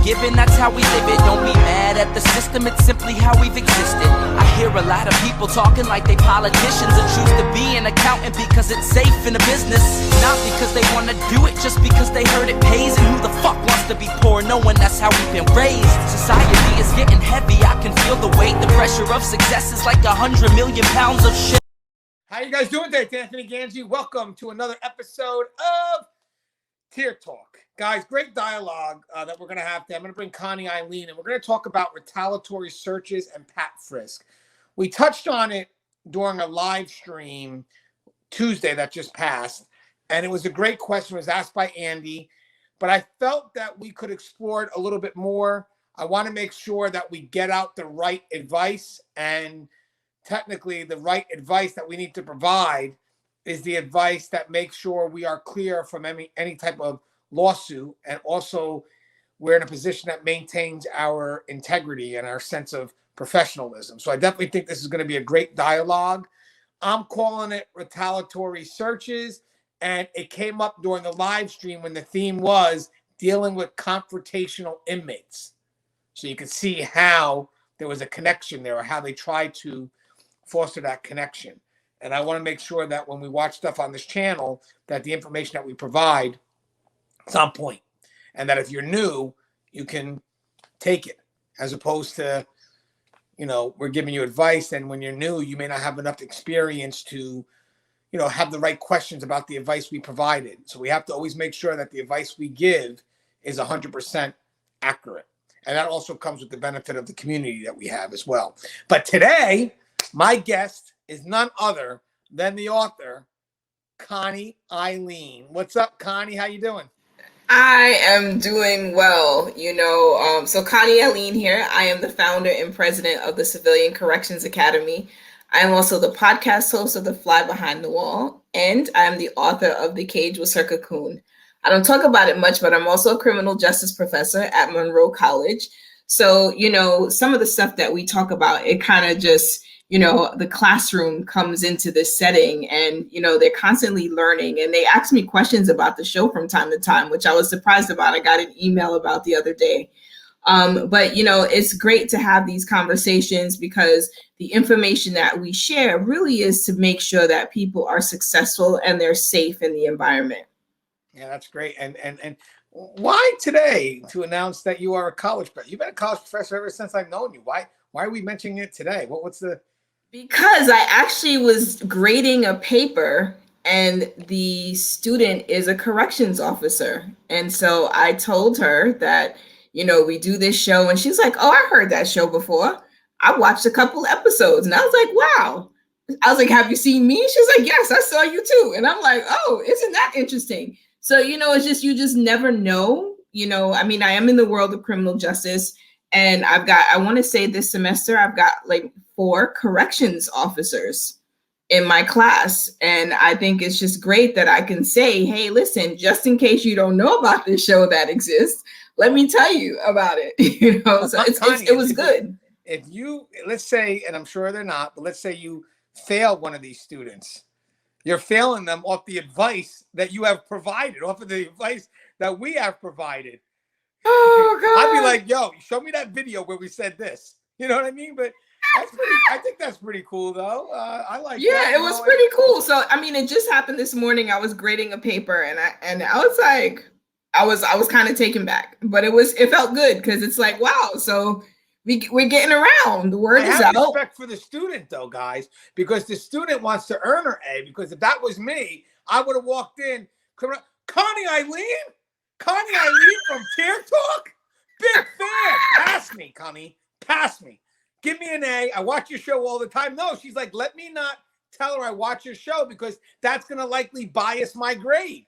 given, that's how we live it. Don't be mad at the system, it's simply how we've existed. I hear a lot of people talking like they politicians and choose to be an accountant because it's safe in the business. Not because they want to do it, just because they heard it pays. And who the fuck wants to be poor knowing that's how we've been raised? Society is getting heavy, I can feel the weight. The pressure of success is like 100 million pounds of shit. How you guys doing today? It's Anthony Gangi. Welcome to another episode of Tier Talk. Guys, great dialogue that we're going to have today. I'm going to bring Connie, Alleyne, and we're going to talk about retaliatory searches and pat frisk. We touched on it during a live stream Tuesday that just passed, and it was a great question. It was asked by Andy, but I felt that we could explore it a little bit more. I want to make sure that we get out the right advice, and technically the right advice that we need to provide is the advice that makes sure we are clear from any type of lawsuit, and also we're in a position that maintains our integrity and our sense of professionalism. So I definitely think this is going to be a great dialogue. I'm calling it retaliatory searches, and it came up during the live stream when the theme was dealing with confrontational inmates. So you can see how there was a connection there, or how they tried to foster that connection. And I want to make sure that when we watch stuff on this channel, that the information that we provide is on point, and that if you're new, you can take it, as opposed to, you know, we're giving you advice, and when you're new, you may not have enough experience to, you know, have the right questions about the advice we provided. So we have to always make sure that the advice we give is 100% accurate. And that also comes with the benefit of the community that we have as well. But today, my guest is none other than the author, Connie Alleyne. What's up, Connie? How you doing? I am doing well. So Connie Alleyne here. I am the founder and president of the Civilian Corrections Academy. I am also the podcast host of The Fly Behind the Wall, and I am the author of The Cage with Sir Cocoon. I don't talk about it much, but I'm also a criminal justice professor at Monroe College. So, some of the stuff that we talk about, it kind of just, the classroom comes into this setting, and, they're constantly learning, and they ask me questions about the show from time to time, which I was surprised about. I got an email about the other day. But it's great to have these conversations, because the information that we share really is to make sure that people are successful and they're safe in the environment. Yeah, that's great. And why today to announce that you are a college professor? You've been a college professor ever since I've known you. Why are we mentioning it today? What's the... Because I actually was grading a paper, and the student is a corrections officer. And so I told her that, we do this show, and she's like, oh, I heard that show before. I watched a couple episodes, and I was like, wow. I was like, have you seen me? She's like, yes, I saw you too. And I'm like, oh, isn't that interesting? So, it's just, you just never know, I am in the world of criminal justice, and I want to say this semester, I've got like 4 corrections officers in my class. And I think it's just great that I can say, hey, listen, just in case you don't know about this show that exists, let me tell you about it. So it was good. If you, let's say, and I'm sure they're not, but let's say you fail one of these students, you're failing them off the advice that you have provided, off of the advice that we have provided. Oh, God. I'd be like, yo, show me that video where we said this. You know what I mean? But I think that's pretty cool, though. I like that. Yeah, it was pretty cool. So, it just happened this morning. I was grading a paper, and I was like, I was kind of taken back, but it felt good, because it's like, wow. So we're getting around. The word is out. I have respect for the student, though, guys, because the student wants to earn her A. Because if that was me, I would have walked in. Connie Alleyne from Tier Talk, big fan. Pass me, Connie. Pass me. Give me an A. I watch your show all the time. No, she's like, let me not tell her I watch your show, because that's going to likely bias my grade.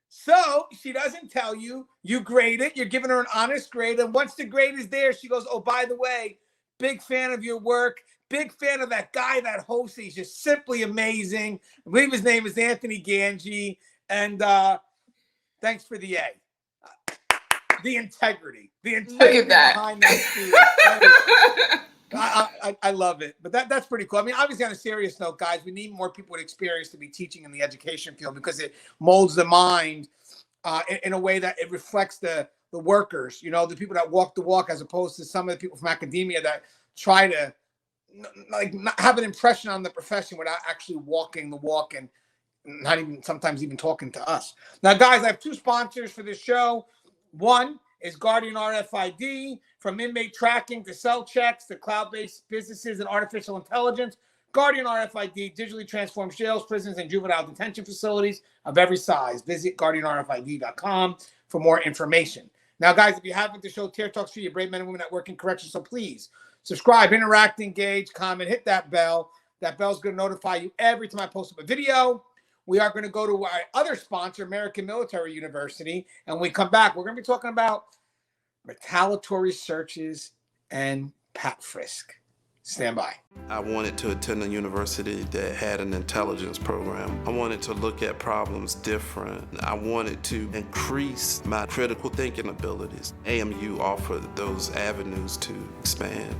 So she doesn't tell you, you grade it, you're giving her an honest grade. And once the grade is there, she goes, oh, by the way, big fan of your work. Big fan of that guy that hosts. He's just simply amazing. I believe his name is Anthony Gangi. And thanks for the A. The integrity. Look at that. Behind that I love it. But that's pretty cool. Obviously, on a serious note, guys, we need more people with experience to be teaching in the education field, because it molds the mind in a way that it reflects the workers, the people that walk the walk, as opposed to some of the people from academia that try to not have an impression on the profession without actually walking the walk and not even sometimes even talking to us. Now, guys, I have 2 sponsors for this show. One is Guardian RFID. From inmate tracking to cell checks to cloud-based businesses and artificial intelligence, Guardian RFID digitally transforms jails, prisons, and juvenile detention facilities of every size. Visit guardianrfid.com for more information. Now, guys, if you haven't, the show Tear Talks for you, brave men and women that work in corrections, so please subscribe, interact, engage, comment, hit that bell. That bell's going to notify you every time I post up a video. We are going to go to our other sponsor, American Military University, and when we come back, we're going to be talking about retaliatory searches and pat frisk. Stand by. I wanted to attend a university that had an intelligence program. I wanted to look at problems different. I wanted to increase my critical thinking abilities. AMU offered those avenues to expand.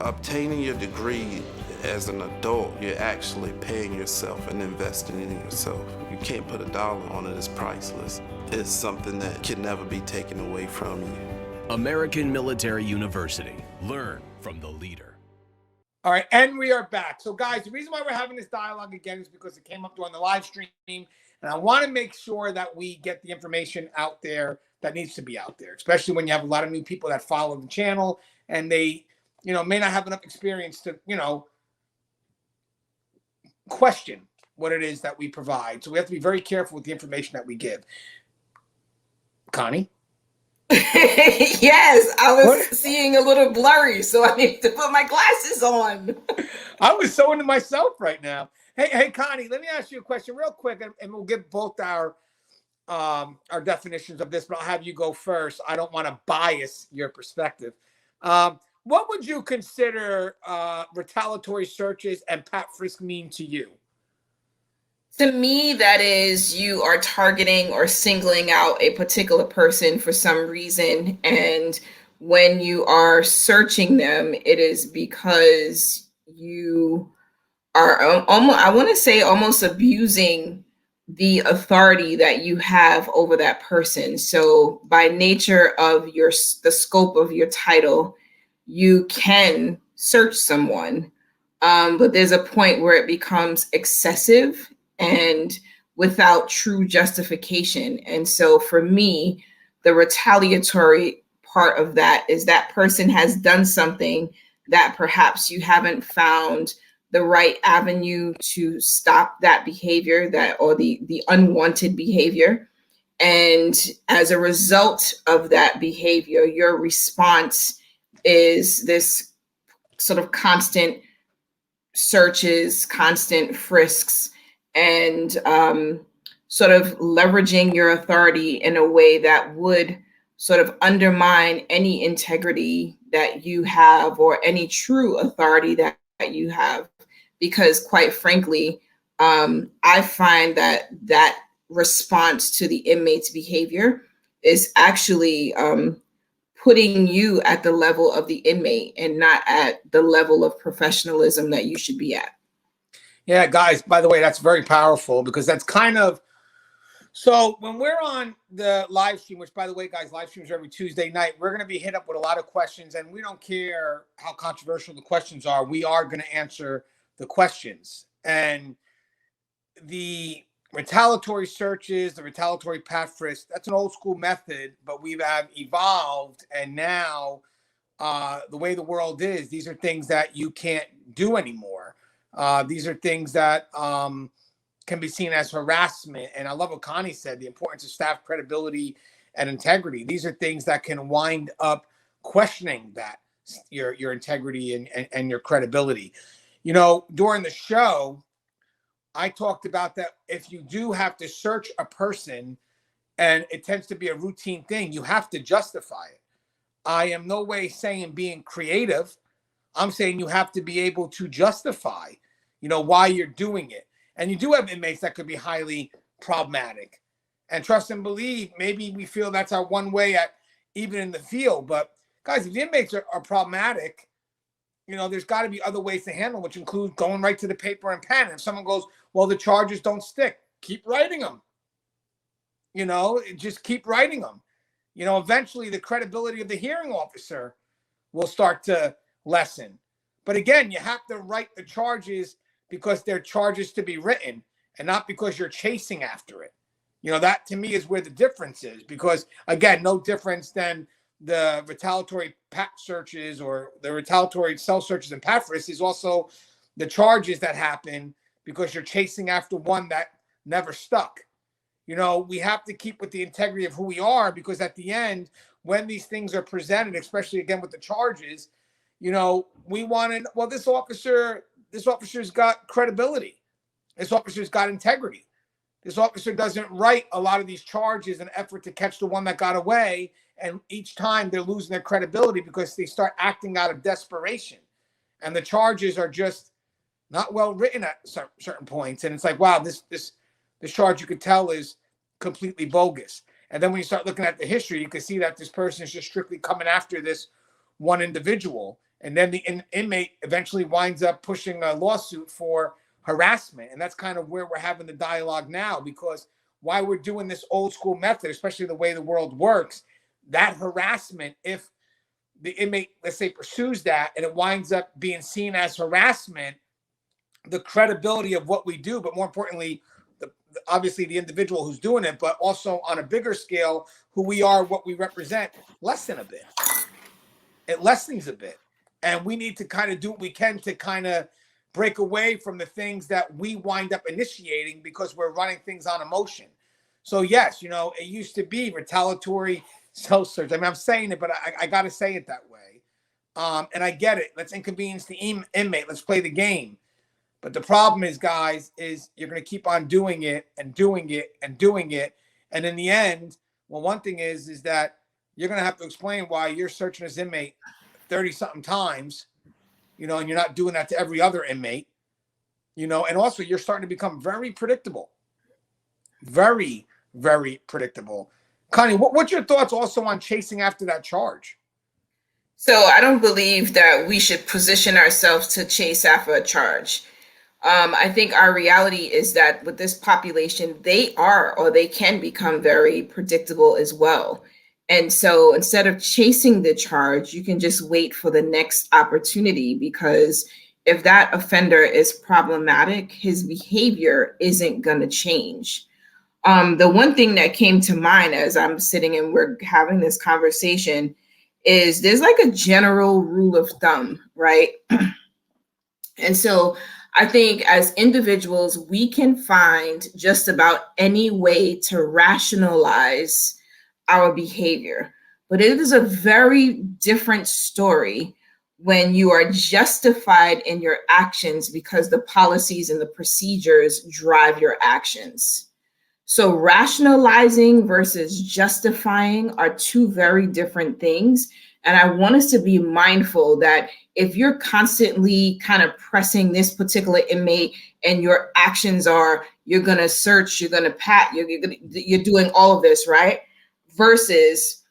Obtaining your degree as an adult, you're actually paying yourself and investing in yourself. You can't put a dollar on it, it's priceless. It's something that can never be taken away from you. American Military University. Learn from the leader. All right, and we are back. So, guys, the reason why we're having this dialogue again is because it came up during the live stream, and I want to make sure that we get the information out there that needs to be out there, especially when you have a lot of new people that follow the channel, and they, may not have enough experience to, question what it is that we provide. So we have to be very careful with the information that we give. Connie? Yes, I was seeing a little blurry, so I need to put my glasses on. I was so into myself right now. Hey, Connie, let me ask you a question real quick, and we'll give both our definitions of this, but I'll have you go first. I don't want to bias your perspective. What would you consider retaliatory searches and pat frisk mean to you? To me, that is, you are targeting or singling out a particular person for some reason. And when you are searching them, it is because you are almost abusing the authority that you have over that person. So by nature of the scope of your title, you can search someone, but there's a point where it becomes excessive and without true justification. And so for me, the retaliatory part of that is that person has done something that perhaps you haven't found the right avenue to stop that behavior, or the unwanted behavior. And as a result of that behavior, your response is this sort of constant searches, constant frisks, and sort of leveraging your authority in a way that would sort of undermine any integrity that you have or any true authority that you have. Because quite frankly, I find that response to the inmate's behavior is actually putting you at the level of the inmate and not at the level of professionalism that you should be at. Yeah, guys, by the way, that's very powerful, because that's kind of, so when we're on the live stream, which by the way, guys, live streams are every Tuesday night, we're going to be hit up with a lot of questions, and we don't care how controversial the questions are. We are going to answer the questions. And the retaliatory searches, the retaliatory pat frisk, that's an old school method, but we've evolved. And now the way the world is, these are things that you can't do anymore. These are things that can be seen as harassment. And I love what Connie said, the importance of staff credibility and integrity. These are things that can wind up questioning that, your integrity and your credibility. During the show, I talked about that if you do have to search a person, and it tends to be a routine thing, you have to justify it. I am no way saying being creative. I'm saying you have to be able to justify, why you're doing it. And you do have inmates that could be highly problematic. And trust and believe, maybe we feel that's our one way at even in the field. But guys, if the inmates are problematic, there's got to be other ways to handle, which include going right to the paper and pen. If someone goes, well, the charges don't stick, keep writing them. Just keep writing them. eventually the credibility of the hearing officer will start to lessen. But again, you have to write the charges because they're charges to be written and not because you're chasing after it. That to me is where the difference is, because again, no difference than the retaliatory pat searches or the retaliatory cell searches and pat frisks is also the charges that happen because you're chasing after one that never stuck. We have to keep with the integrity of who we are, because at the end, when these things are presented, especially again with the charges, we want to, well, this officer's got credibility. This officer's got integrity. This officer doesn't write a lot of these charges in an effort to catch the one that got away. And each time they're losing their credibility because they start acting out of desperation. And the charges are just not well written at certain points. And it's like, wow, this charge you could tell is completely bogus. And then when you start looking at the history, you can see that this person is just strictly coming after this one individual. And then the inmate eventually winds up pushing a lawsuit for harassment. And that's kind of where we're having the dialogue now, because why we're doing this old school method, especially the way the world works, that harassment, if the inmate, let's say, pursues that and it winds up being seen as harassment, the credibility of what we do, but more importantly, obviously the individual who's doing it, but also on a bigger scale, who we are, what we represent, lessen a bit. It lessens a bit. And we need to kind of do what we can to kind of break away from the things that we wind up initiating because we're running things on emotion. So yes, it used to be retaliatory cell search. I mean, I'm saying it, but I got to say it that way. And I get it. Let's inconvenience the inmate. Let's play the game. But the problem is, guys, is you're going to keep on doing it and doing it and doing it. And in the end, well, one thing is that you're going to have to explain why you're searching this inmate 30-something times, and you're not doing that to every other inmate, and also you're starting to become very predictable. Very, very predictable. Connie, what's your thoughts also on chasing after that charge? So I don't believe that we should position ourselves to chase after a charge. I think our reality is that with this population, they are, or they can become very predictable as well. And so instead of chasing the charge, you can just wait for the next opportunity, because if that offender is problematic, his behavior isn't going to change. The one thing that came to mind as I'm sitting and we're having this conversation is there's like a general rule of thumb, right? And so I think as individuals, we can find just about any way to rationalize our behavior. But it is a very different story when you are justified in your actions because the policies and the procedures drive your actions. So rationalizing versus justifying are two very different things. And I want us to be mindful that if you're constantly kind of pressing this particular inmate and your actions are, you're going to search, you're going to pat, you're doing all of this, right? Versus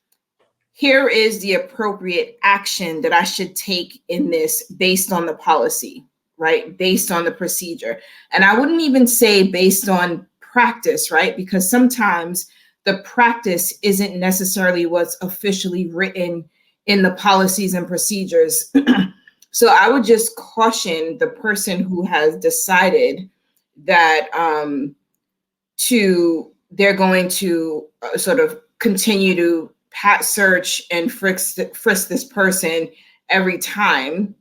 here is the appropriate action that I should take in this based on the policy, right? Based on the procedure. And I wouldn't even say based on practice, right? Because sometimes the practice isn't necessarily what's officially written in the policies and procedures. So I would just caution the person who has decided that they're going to sort of continue to pat search and frisk this person every time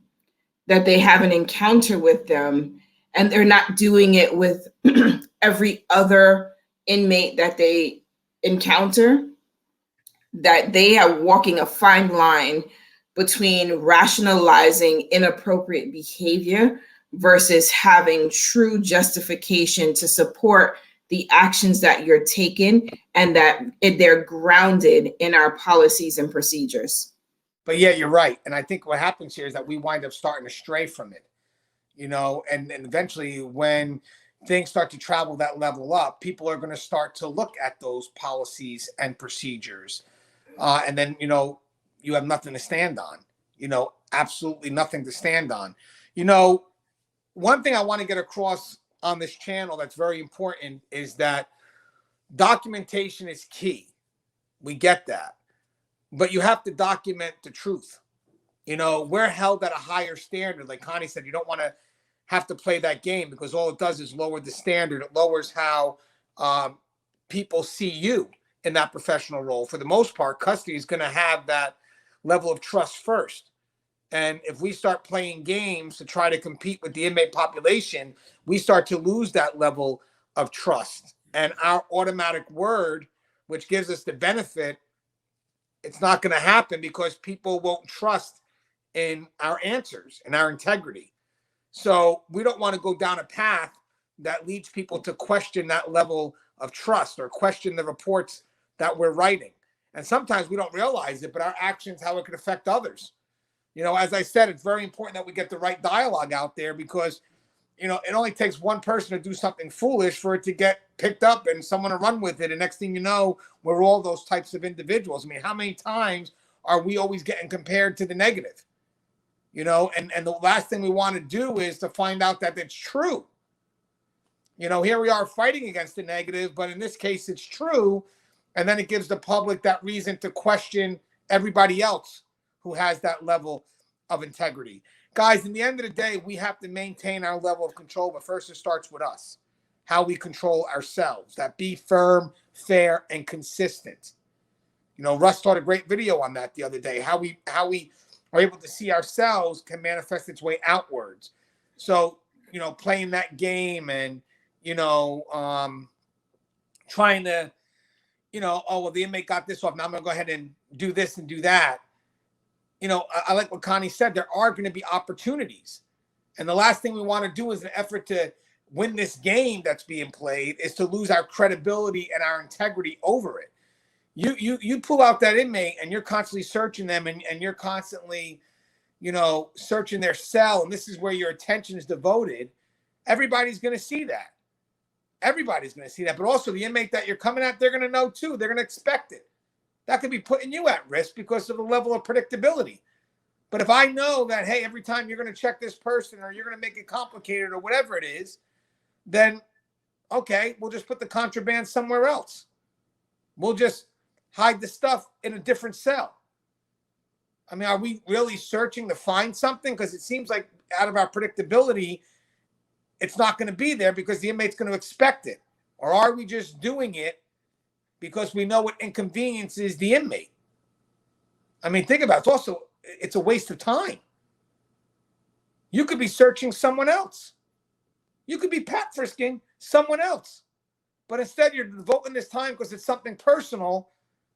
that they have an encounter with them, and they're not doing it with every other inmate that they encounter, that they are walking a fine line between rationalizing inappropriate behavior versus having true justification to support the actions that you're taking, and that they're grounded in our policies and procedures. But yeah, you're right. And I think what happens here is that we wind up starting to stray from it, and eventually when things start to travel that level up, people are going to start to look at those policies and procedures. And then, you have nothing to stand on, absolutely nothing to stand on. One thing I want to get across on this channel that's very important is that documentation is key. We get that. but you have to document the truth. You know, we're held at a higher standard. Like Connie said, you don't want to have to play that game because all it does is lower the standard. It lowers how people see you in that professional role. For the most part, custody is going to have that level of trust first. And if we start playing games to try to compete with the inmate population, we start to lose that level of trust. And our automatic word, which gives us the benefit, it's not going to happen because people won't trust in our answers and our integrity. So we don't want to go down a path that leads people to question that level of trust or question the reports that we're writing. And sometimes we don't realize it, but our actions, how it can affect others. You know, as I said, it's very important that we get the right dialogue out there because, you know, it only takes one person to do something foolish for it to get picked up and someone to run with it. And next thing you know, we're all those types of individuals. I mean, how many times are we always getting compared to the negative? You know, and the last thing we want to do is to find out that it's true. You know, here we are fighting against the negative, but in this case, it's true. And then it gives the public that reason to question everybody else who has that level of integrity. Guys, in the end of the day, we have to maintain our level of control, but first it starts with us, how we control ourselves, that be firm, fair, and consistent. You know, Russ taught a great video on that the other day, how we are able to see ourselves can manifest its way outwards. So, you know, playing that game and, you know, trying to, you know, oh, well, the inmate got this off. Now I'm going to go ahead and do this and do that. You know, I like what Connie said. There are going to be opportunities. And the last thing we want to do is an effort to win this game that's being played is to lose our credibility and our integrity over it. You pull out that inmate and you're constantly searching them and you're constantly, you know, searching their cell. And this is where your attention is devoted. Everybody's going to see that. Everybody's going to see that. But also the inmate that you're coming at, they're going to know too. They're going to expect it. That could be putting you at risk because of the level of predictability. But if I know that, hey, every time you're going to check this person or you're going to make it complicated or whatever it is, then, okay, we'll just put the contraband somewhere else. We'll just hide the stuff in a different cell. I mean, are we really searching to find something? Because it seems like out of our predictability, it's not going to be there because the inmate's going to expect it. Or are we just doing it because we know what inconveniences the inmate? I mean, think about it. It's a waste of time. You could be searching someone else. You could be pat frisking someone else. But instead, you're devoting this time because it's something personal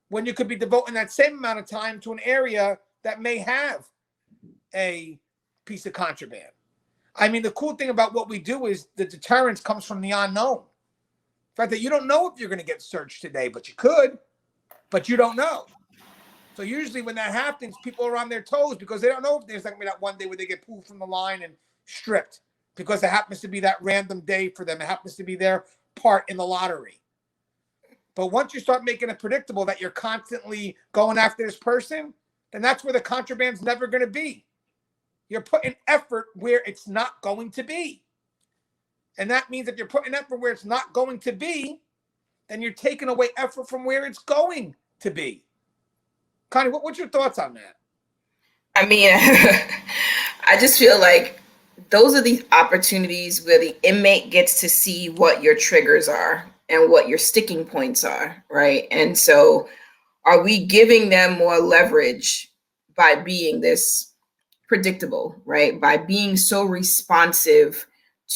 when you could be devoting that same amount of time to an area that may have a piece of contraband. I mean, the cool thing about what we do is the deterrence comes from the unknown. The fact that you don't know if you're going to get searched today, but you could, but you don't know. So usually when that happens, people are on their toes because they don't know if there's going to be that one day where they get pulled from the line and stripped because it happens to be that random day for them. It happens to be their part in the lottery. But once you start making it predictable that you're constantly going after this person, then that's where the contraband's never going to be. You're putting effort where it's not going to be. And that means if you're putting effort where it's not going to be, then you're taking away effort from where it's going to be. Connie, what's your thoughts on that? I mean, I just feel like those are the opportunities where the inmate gets to see what your triggers are and what your sticking points are, right? And so are we giving them more leverage by being this predictable, right? By being so responsive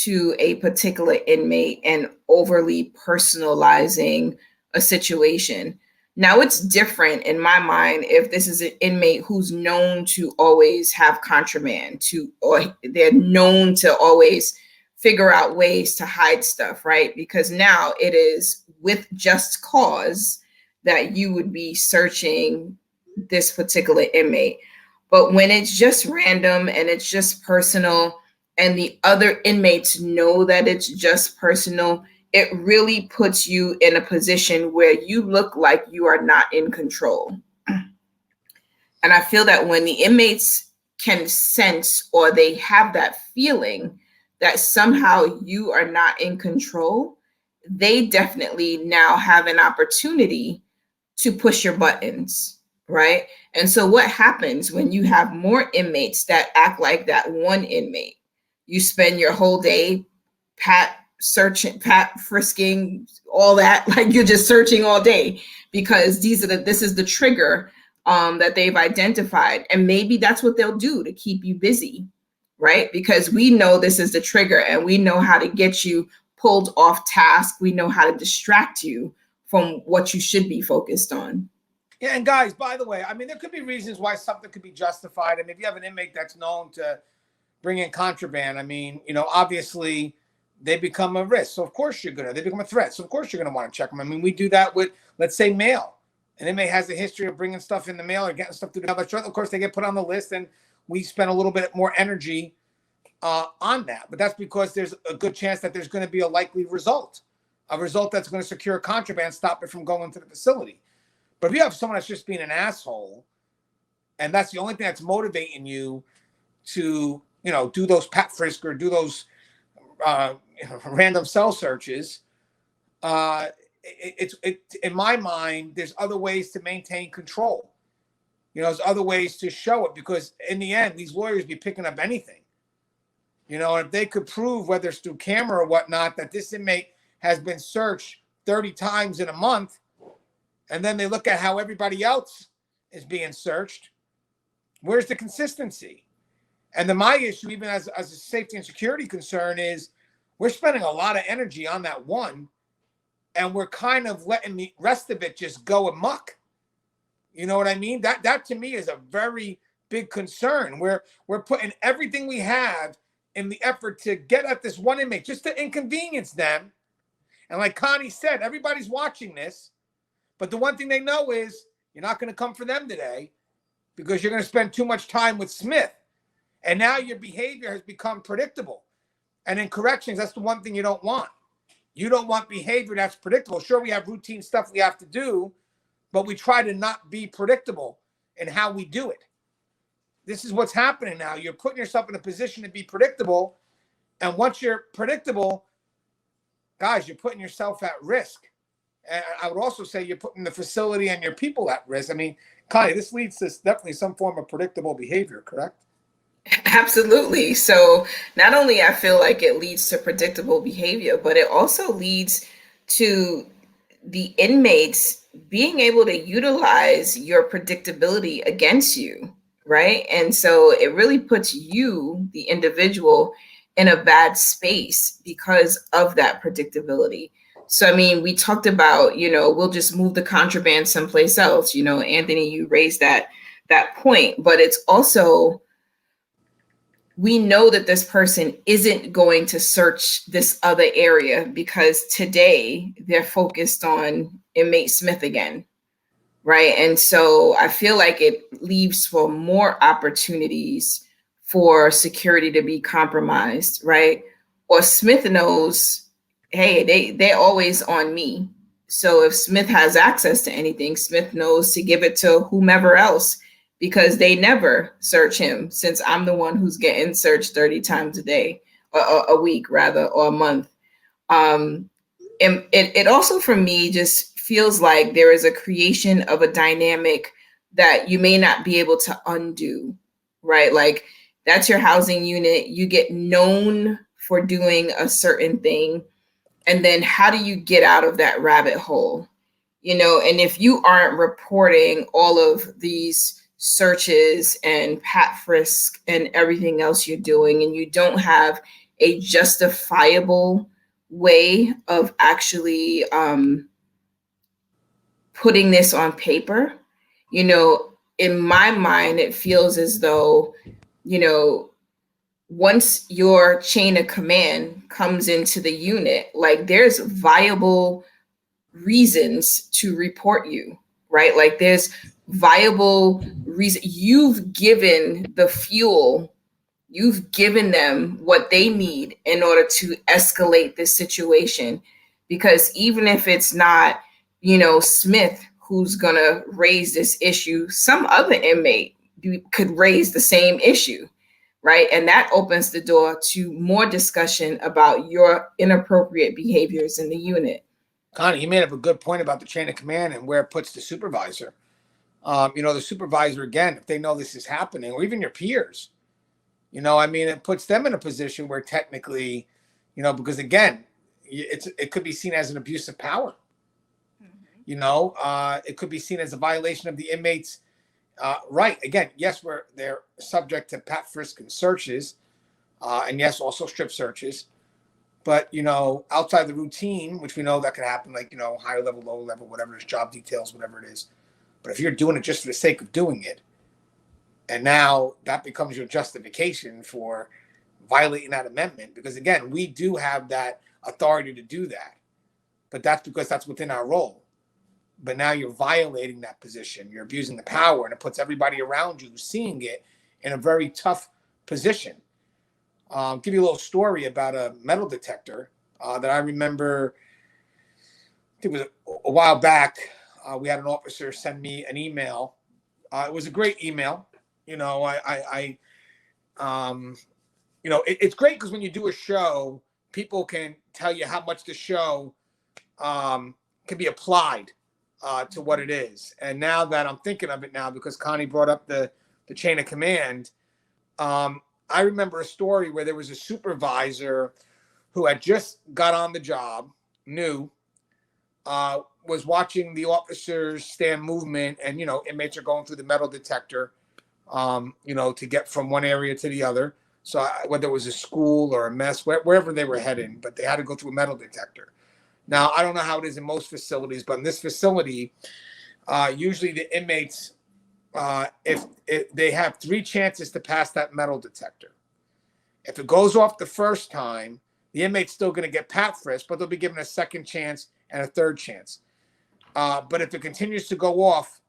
to a particular inmate and overly personalizing a situation? Now, it's different in my mind if this is an inmate who's known to always have contraband, or they're known to always figure out ways to hide stuff, right? Because now it is with just cause that you would be searching this particular inmate. But when it's just random and it's just personal and the other inmates know that it's just personal, it really puts you in a position where you look like you are not in control. And I feel that when the inmates can sense or they have that feeling that somehow you are not in control, they definitely now have an opportunity to push your buttons, right? And so what happens when you have more inmates that act like that one inmate? You spend your whole day searching, frisking, all that. Like you're just searching all day because this is the trigger that they've identified. And maybe that's what they'll do to keep you busy, right? Because we know this is the trigger and we know how to get you pulled off task. We know how to distract you from what you should be focused on. Yeah, and guys, by the way, I mean, there could be reasons why something could be justified. I mean, if you have an inmate that's known to bring in contraband, I mean, obviously they become a risk. So, of course, they become a threat. So, of course, you're going to want to check them. I mean, we do that with, let's say, mail. An inmate has a history of bringing stuff in the mail or getting stuff through the mail. Of course, they get put on the list, and we spend a little bit more energy on that. But that's because there's a good chance that there's going to be a likely result, that's going to secure contraband, stop it from going to the facility. But if you have someone that's just being an asshole, and that's the only thing that's motivating you to, do those pat frisk or do those random cell searches, it's in my mind, there's other ways to maintain control. There's other ways to show it, because in the end, these lawyers be picking up anything. If they could prove, whether it's through camera or whatnot, that this inmate has been searched 30 times in a month, and then they look at how everybody else is being searched, where's the consistency? And then my issue, even as a safety and security concern, is we're spending a lot of energy on that one, and we're kind of letting the rest of it just go amok. You know what I mean? That to me is a very big concern. We're putting everything we have in the effort to get at this one inmate, just to inconvenience them. And like Connie said, everybody's watching this. But the one thing they know is you're not going to come for them today because you're going to spend too much time with Smith. And now your behavior has become predictable. And in corrections, that's the one thing you don't want. You don't want behavior that's predictable. Sure, we have routine stuff we have to do, but we try to not be predictable in how we do it. This is what's happening now. You're putting yourself in a position to be predictable. And once you're predictable, guys, you're putting yourself at risk. And I would also say you're putting the facility and your people at risk. I mean, Connie, this leads to definitely some form of predictable behavior, correct? Absolutely. So not only I feel like it leads to predictable behavior, but it also leads to the inmates being able to utilize your predictability against you, right? And so it really puts you, the individual, in a bad space because of that predictability. So, I mean, we talked about, we'll just move the contraband someplace else. Anthony, you raised that point, but it's also, we know that this person isn't going to search this other area because today they're focused on inmate Smith again, right? And so I feel like it leaves for more opportunities for security to be compromised, right? Or Smith knows, hey, they're always on me. So if Smith has access to anything, Smith knows to give it to whomever else because they never search him, since I'm the one who's getting searched 30 times a day, or a week rather, or a month. And it also, for me, just feels like there is a creation of a dynamic that you may not be able to undo, right? Like, that's your housing unit. You get known for doing a certain thing. And then how do you get out of that rabbit hole? And if you aren't reporting all of these searches and pat frisk and everything else you're doing, and you don't have a justifiable way of actually putting this on paper, in my mind, it feels as though, once your chain of command comes into the unit, like, there's viable reasons to report you, right? Like, there's viable reason. You've given the fuel, you've given them what they need in order to escalate this situation. Because even if it's not, Smith who's gonna raise this issue, some other inmate could raise the same issue. Right. And that opens the door to more discussion about your inappropriate behaviors in the unit. Connie, you made up a good point about the chain of command and where it puts the supervisor. The supervisor, again, if they know this is happening, or even your peers, it puts them in a position where technically, because again, it could be seen as an abuse of power. It could be seen as a violation of the inmate's right. Again, yes, they're subject to pat, frisk, and searches, and yes, also strip searches. But outside the routine, which we know that can happen, like higher level, lower level, whatever it is, job details, whatever it is. But if you're doing it just for the sake of doing it, and now that becomes your justification for violating that amendment, because again, we do have that authority to do that, but that's because that's within our role. But now you're violating that position. You're abusing the power, and it puts everybody around you who's seeing it in a very tough position. Give you a little story about a metal detector that I remember. I think it was a while back. We had an officer send me an email. It was a great email. It's great because when you do a show, people can tell you how much the show can be applied to what it is. And now that I'm thinking of it now, because Connie brought up the chain of command, I remember a story where there was a supervisor who had just got on the job, new, was watching the officers stand movement, and inmates are going through the metal detector, to get from one area to the other. So whether it was a school or a mess, wherever they were heading, but they had to go through a metal detector. Now, I don't know how it is in most facilities, but in this facility, usually the inmates, if they have 3 chances to pass that metal detector. If it goes off the first time, the inmate's still going to get pat frisked, but they'll be given a second chance and a third chance. But if it continues to go off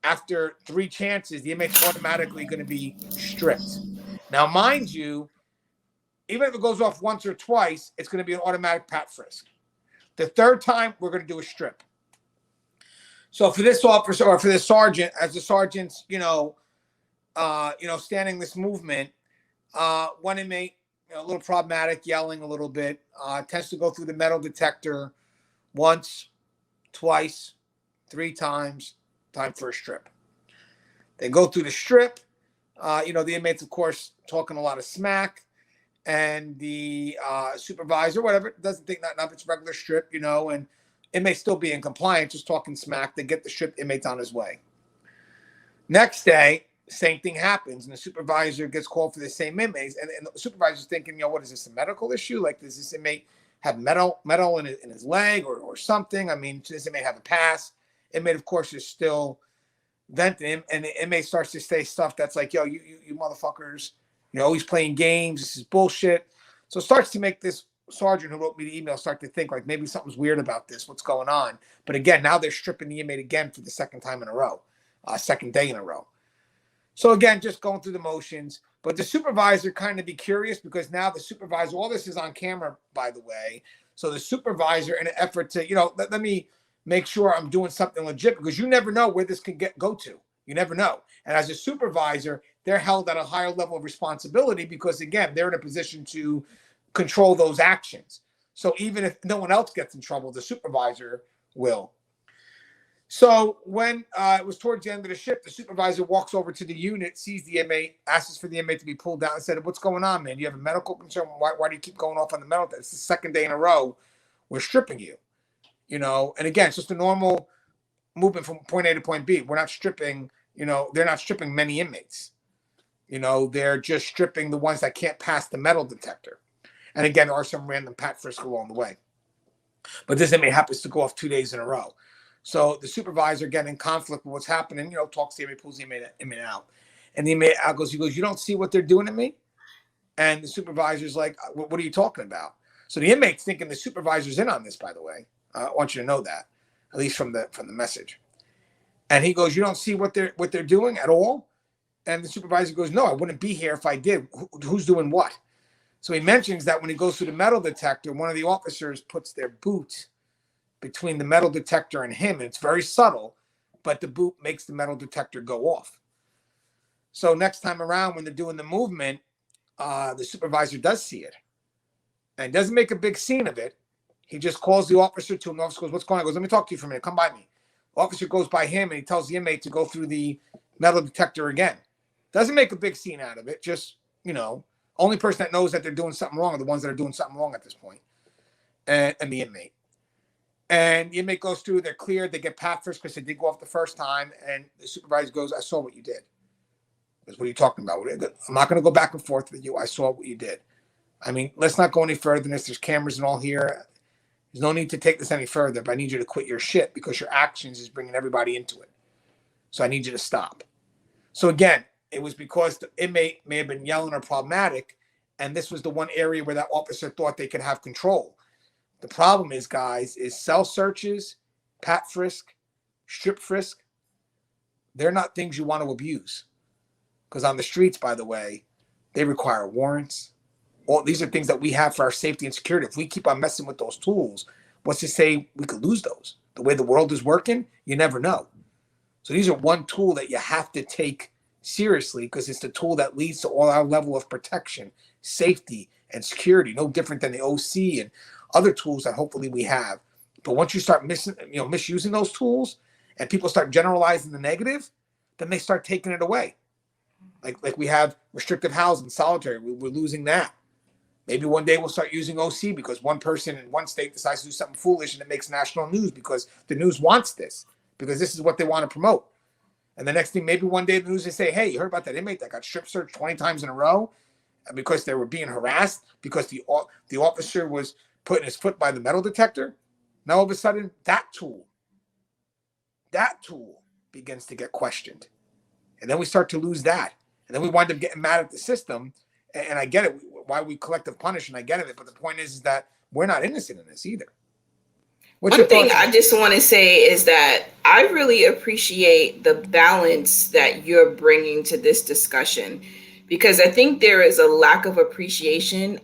after 3 chances, the inmate's automatically going to be stripped. Now, mind you, even if it goes off once or twice, it's going to be an automatic pat frisk. The third time, we're going to do a strip. So for this officer or for this sergeant, as the sergeant's, standing this movement, one inmate, a little problematic, yelling a little bit, tends to go through the metal detector once, twice, 3 times, time for a strip. They go through the strip. The inmates, of course, talking a lot of smack. And the supervisor, whatever, doesn't think nothing of it's regular strip, and inmate still be in compliance, just talking smack. They get the stripped inmates on his way. Next day, same thing happens, and the supervisor gets called for the same inmates. And the supervisor's thinking, what is this, a medical issue? Like, does this inmate have metal in his leg or something? I mean, does this inmate have a pass? Inmate, of course, is still venting him, and the inmate starts to say stuff that's like, you motherfuckers, he's playing games. This is bullshit. So it starts to make this sergeant who wrote me the email start to think like maybe something's weird about this. What's going on? But again, now they're stripping the inmate again for the second time in a row, second day in a row. So again, just going through the motions. But the supervisor kind of be curious because now the supervisor, all this is on camera, by the way. So the supervisor, in an effort to, let me make sure I'm doing something legit, because you never know where this can go to. You never know. And as a supervisor, they're held at a higher level of responsibility because, again, they're in a position to control those actions. So even if no one else gets in trouble, the supervisor will. So when it was towards the end of the shift, the supervisor walks over to the unit, sees the inmate, asks for the inmate to be pulled down, and said, "What's going on, man? Do you have a medical concern? Why do you keep going off on the metal? It's the second day in a row we're stripping you." And again, it's just a normal movement from point A to point B. We're not stripping, they're not stripping many inmates. They're just stripping the ones that can't pass the metal detector. And again, there are some random pat frisk along the way. But this inmate happens to go off 2 days in a row. So the supervisor, getting in conflict with what's happening, talks to the inmate, pulls the inmate out. And the inmate goes, "You don't see what they're doing to me?" And the supervisor's like, "What are you talking about?" So the inmate's thinking the supervisor's in on this, by the way. I want you to know that, at least from the message. And he goes, "You don't see what they're doing at all?" And the supervisor goes, "No, I wouldn't be here if I did. Who's doing what?" So he mentions that when he goes through the metal detector, one of the officers puts their boot between the metal detector and him. And it's very subtle, but the boot makes the metal detector go off. So next time around, when they're doing the movement, the supervisor does see it and doesn't make a big scene of it. He just calls the officer to him. The officer goes, "What's going on?" He goes, "Let me talk to you for a minute. Come by me." Officer goes by him and he tells the inmate to go through the metal detector again. Doesn't make a big scene out of it. Just, only person that knows that they're doing something wrong are the ones that are doing something wrong at this point. And the inmate. And the inmate goes through, they're cleared, they get pat first because they did go off the first time. And the supervisor goes, I saw what you did. Goes, what are you talking about? I'm not going to go back and forth with you. I saw what you did. I mean, let's not go any further than this. There's cameras and all here. There's no need to take this any further, but I need you to quit your shit because your actions is bringing everybody into it. So I need you to stop. So again, it was because the inmate may have been yelling or problematic, and this was the one area where that officer thought they could have control. The problem is, guys, is cell searches, pat frisk, strip frisk, they're not things you want to abuse. Because on the streets, by the way, they require warrants. All these are things that we have for our safety and security. If we keep on messing with those tools, what's to say we could lose those? The way the world is working, you never know. So these are one tool that you have to take seriously because it's the tool that leads to all our level of protection, safety, and security. No different than the OC and other tools that hopefully we have. But once you start misusing those tools and people start generalizing the negative, then they start taking it away. Like we have restrictive housing, solitary. We're losing that. Maybe one day we'll start using OC because one person in one state decides to do something foolish and it makes national news because the news wants this, because this is what they want to promote. And the next thing, maybe one day the news will say, hey, you heard about that inmate that got strip searched 20 times in a row because they were being harassed because the officer was putting his foot by the metal detector? Now all of a sudden, that tool begins to get questioned. And then we start to lose that. And then we wind up getting mad at the system. And I get it, why we collective punish, and I get it. But the point is that we're not innocent in this either. One thing I just want to say is that I really appreciate the balance that you're bringing to this discussion, because I think there is a lack of appreciation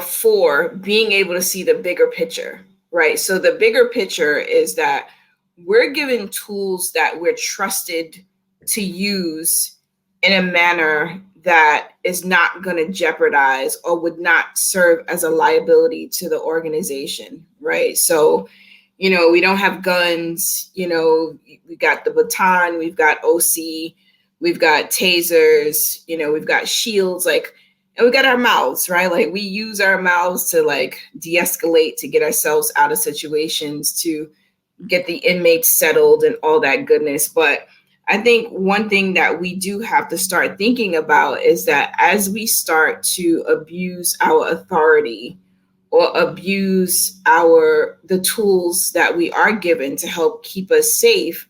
for being able to see the bigger picture, right? So the bigger picture is that we're given tools that we're trusted to use in a manner that is not going to jeopardize or would not serve as a liability to the organization, right? So, we don't have guns, we got the baton, we've got OC, we've got tasers, we've got shields, and we got our mouths, right? Like we use our mouths to de-escalate, to get ourselves out of situations, to get the inmates settled and all that goodness. But I think one thing that we do have to start thinking about is that as we start to abuse our authority or abuse the tools that we are given to help keep us safe,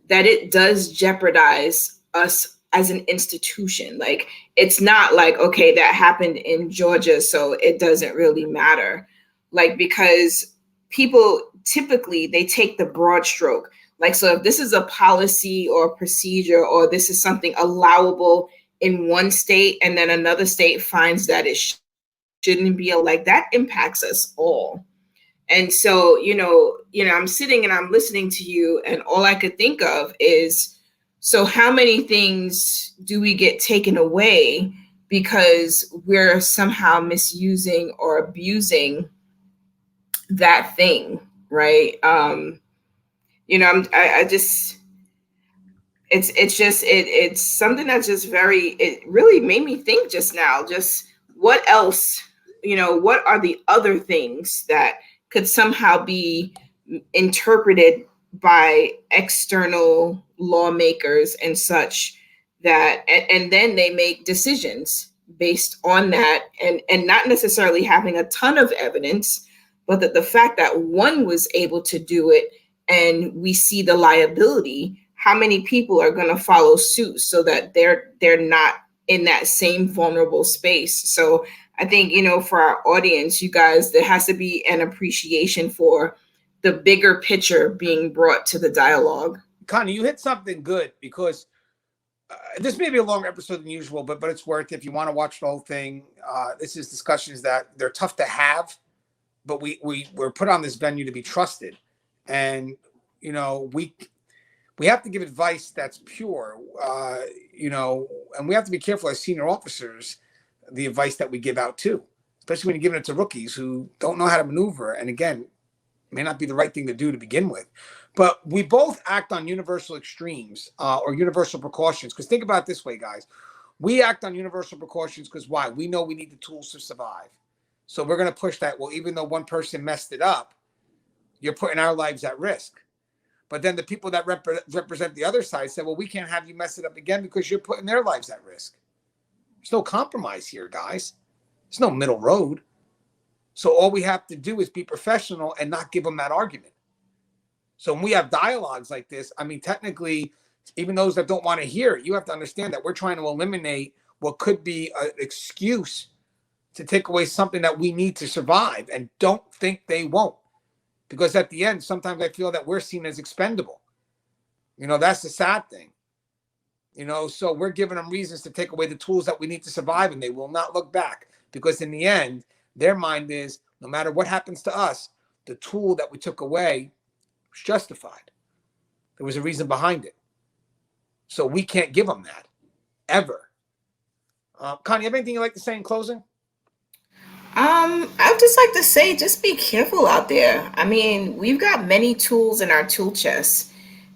that it does jeopardize us as an institution. Like, it's not like, okay, that happened in Georgia, so it doesn't really matter. Because people typically, they take the broad stroke. So if this is a policy or procedure, or this is something allowable in one state, and then another state finds that it shouldn't be, that impacts us all. And so, I'm sitting and I'm listening to you, and all I could think of is, so how many things do we get taken away because we're somehow misusing or abusing that thing, right? It's something that's just it really made me think just now, just what else, what are the other things that could somehow be interpreted by external lawmakers and such, that, and then they make decisions based on that, and not necessarily having a ton of evidence, but that the fact that one was able to do it and we see the liability, how many people are going to follow suit so that they're not in that same vulnerable space? So I think, for our audience, you guys, there has to be an appreciation for the bigger picture being brought to the dialogue. Connie, you hit something good, because this may be a longer episode than usual, but it's worth it if you want to watch the whole thing. This is discussions that they're tough to have, but we're put on this venue to be trusted. And, we have to give advice that's pure, and we have to be careful as senior officers, the advice that we give out too, especially when you're giving it to rookies who don't know how to maneuver. And again, It may not be the right thing to do to begin with. But we both act on universal extremes or universal precautions. Because think about it this way, guys. We act on universal precautions because why? We know we need the tools to survive. So we're going to push that. Well, even though one person messed it up, you're putting our lives at risk. But then the people that represent the other side said, well, we can't have you mess it up again because you're putting their lives at risk. There's no compromise here, guys. There's no middle road. So all we have to do is be professional and not give them that argument. So when we have dialogues like this, I mean, technically, even those that don't want to hear it, you have to understand that we're trying to eliminate what could be an excuse to take away something that we need to survive, and don't think they won't. Because at the end, sometimes I feel that we're seen as expendable. You know, that's the sad thing. You know, so we're giving them reasons to take away the tools that we need to survive, and they will not look back. Because in the end, their mind is, no matter what happens to us, the tool that we took away was justified. There was a reason behind it. So we can't give them that, ever. Connie, you have anything you'd like to say in closing? I'd just like to say, just be careful out there. I mean, we've got many tools in our tool chest,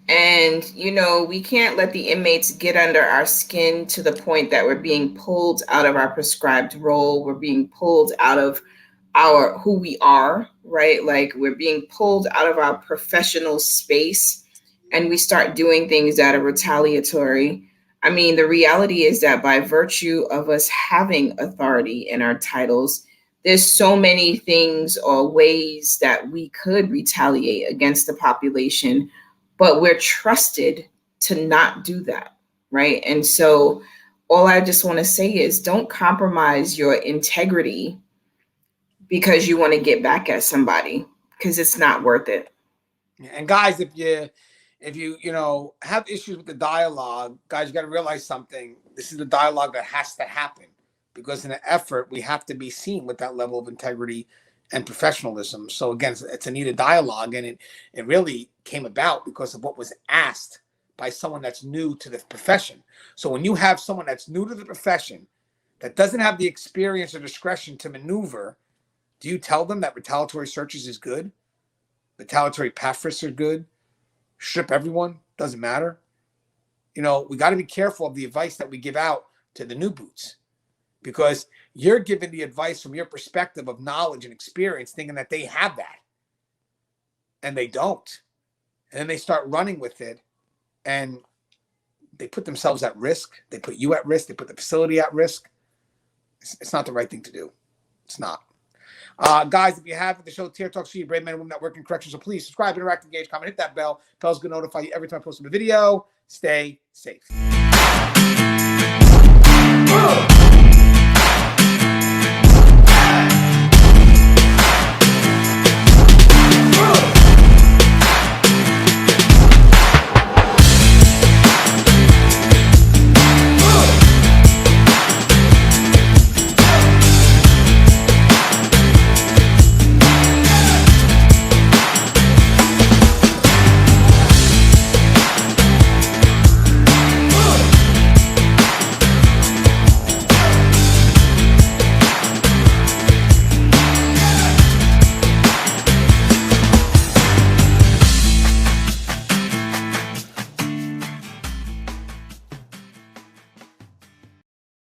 and, you know, we can't let the inmates get under our skin to the point that we're being pulled out of our prescribed role. We're being pulled out of who we are, right? Like, we're being pulled out of our professional space, and we start doing things that are retaliatory. I mean, the reality is that by virtue of us having authority in our titles, there's so many things or ways that we could retaliate against the population, but we're trusted to not do that, right? And so all I just want to say is, don't compromise your integrity because you want to get back at somebody, because it's not worth it. And guys, if you have issues with the dialogue, guys, you got to realize something. This is the dialogue that has to happen, because in an effort, we have to be seen with that level of integrity and professionalism. So again, it's a needed dialogue, and it really came about because of what was asked by someone that's new to the profession. So when you have someone that's new to the profession that doesn't have the experience or discretion to maneuver, do you tell them that retaliatory searches is good? Retaliatory pat frisks are good? Strip everyone? Doesn't matter. You know, we got to be careful of the advice that we give out to the new boots, because you're giving the advice from your perspective of knowledge and experience, thinking that they have that, and they don't. And then they start running with it, and they put themselves at risk. They put you at risk. They put the facility at risk. It's not the right thing to do. It's not. Guys, if you have the show Tier Talk, see you brave men and women that work in corrections, so please subscribe, interact, engage, comment, hit that bell. Bell's going to notify you every time I post a video. Stay safe.